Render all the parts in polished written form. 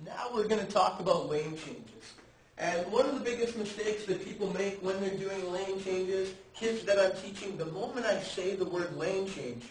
Now we're going to talk about lane changes. And one of the biggest mistakes that people make when they're doing lane changes, kids that I'm teaching, the moment I say the word lane change,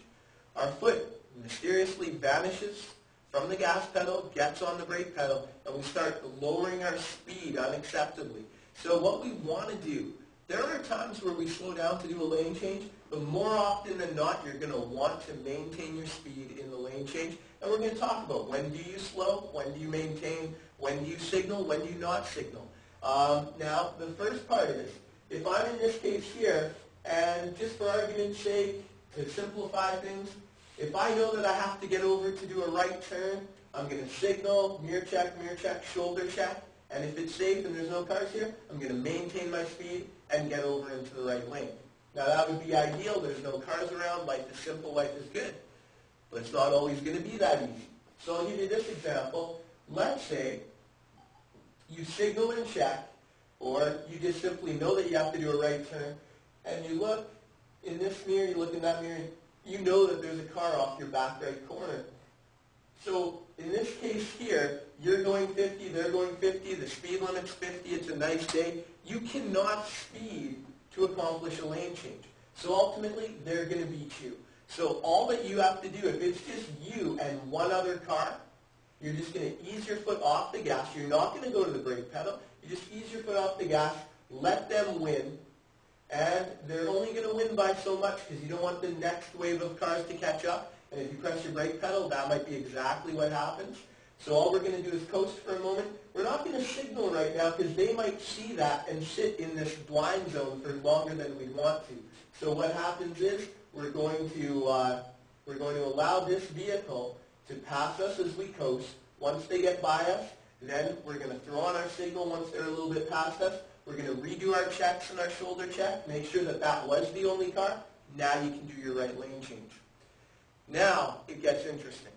our foot mysteriously vanishes from the gas pedal, gets on the brake pedal, and we start lowering our speed unacceptably. So what we want to do, there are times where we slow down to do a lane change, but more often than not, you're going to want to maintain your speed in the lane change. And we're going to talk about when do you slow, when do you maintain, when do you signal, when do you not signal. Now, the first part is, if I'm in this case here, and just for argument's sake, to simplify things, if I know that I have to get over to do a right turn, I'm going to signal, mirror check, shoulder check, and if it's safe and there's no cars here, I'm going to maintain my speed and get over into the right lane. Now that would be ideal. There's no cars around. Life is simple. Life is good. But it's not always going to be that easy. So I'll give you this example. Let's say you signal and check, or you just simply know that you have to do a right turn, and you look in this mirror, you look in that mirror, you know that there's a car off your back right corner. So in this case here, you're going 50, they're going 50, the speed limit's 50, it's a nice day. You cannot speed to accomplish a lane change. So ultimately, they're going to beat you. So all that you have to do, if it's just you and one other car, you're just going to ease your foot off the gas. You're not going to go to the brake pedal. You just ease your foot off the gas, let them win, and they're only going to win by so much because you don't want the next wave of cars to catch up. And if you press your brake pedal, that might be exactly what happens. So all we're going to do is coast for a moment. We're not going to signal right now because they might see that and sit in this blind zone for longer than we want to. So what happens is we're going to allow this vehicle to pass us as we coast. Once they get by us, then we're going to throw on our signal once they're a little bit past us. We're going to redo our checks and our shoulder check, make sure that that was the only car. Now you can do your right lane change. Now it gets interesting.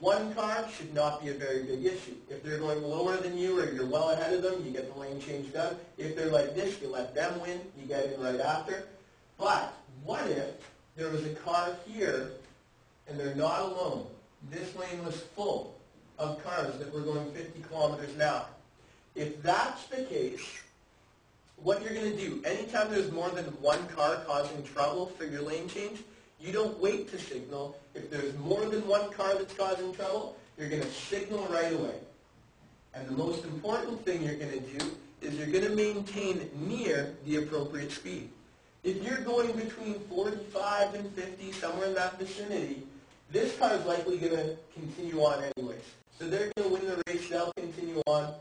One car should not be a very big issue. If they're going lower than you or you're well ahead of them, you get the lane change done. If they're like this, you let them win, you get in right after. But what if there was a car here and they're not alone? This lane was full of cars that were going 50 kilometers an hour. If that's the case, what you're going to do, anytime there's more than one car causing trouble for your lane change, you don't wait to signal. If there's more than one car that's causing trouble, you're going to signal right away. And the most important thing you're going to do is you're going to maintain near the appropriate speed. If you're going between 45 and 50, somewhere in that vicinity, this car is likely going to continue on anyways. So they're going to win the race, they'll continue on.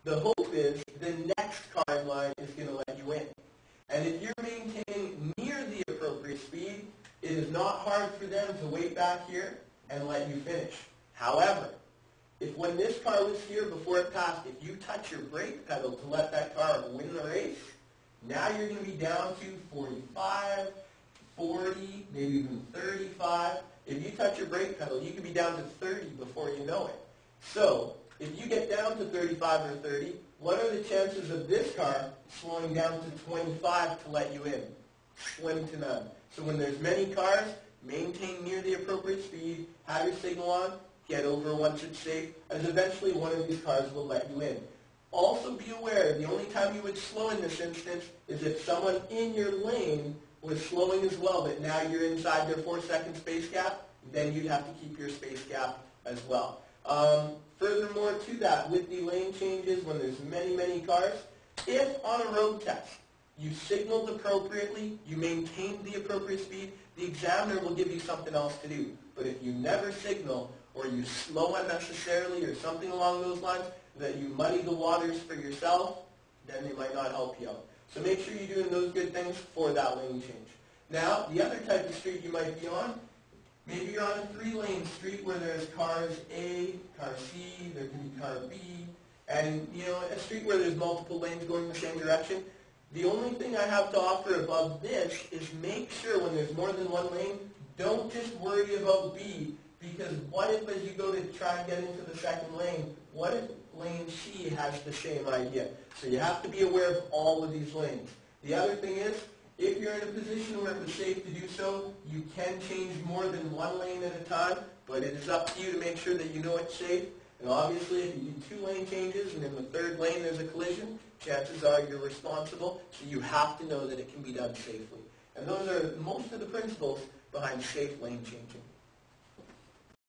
The hope is the next car in line is going to let you in. And if you're maintaining near the appropriate speed, it is not hard for them to wait back here and let you finish. However, if when this car was here before it passed, if you touch your brake pedal to let that car win the race, now you're going to be down to 45, 40, maybe even 35. If you touch your brake pedal, you could be down to 30 before you know it. So if you get down to 35 or 30, what are the chances of this car slowing down to 25 to let you in? Slim to none. So when there's many cars, maintain near the appropriate speed, have your signal on, get over once it's safe, as eventually one of these cars will let you in. Also be aware, the only time you would slow in this instance is if someone in your lane was slowing as well, but now you're inside their 4-second space gap, then you'd have to keep your space gap as well. Furthermore to that, with the lane changes, when there's many cars, if on a road test you signaled appropriately, you maintained the appropriate speed, the examiner will give you something else to do. But if you never signal, or you slow unnecessarily, or something along those lines, that you muddy the waters for yourself, then they might not help you out. So make sure you're doing those good things for that lane change. Now, the other type of street you might be on, maybe you're on a 3-lane street where there's cars A, car C, there could be car B, and a street where there's multiple lanes going the same direction. The only thing I have to offer above this is make sure when there's more than one lane, don't just worry about B, because what if as you go to try and get into the second lane, what if lane C has the same idea? So you have to be aware of all of these lanes. The other thing is, if you're in a position where it was safe to do so, you can change more than one lane at a time, but it is up to you to make sure that you know it's safe. And obviously, if you do 2 lane changes and in the 3rd lane there's a collision, chances are you're responsible, so you have to know that it can be done safely. And those are most of the principles behind safe lane changing.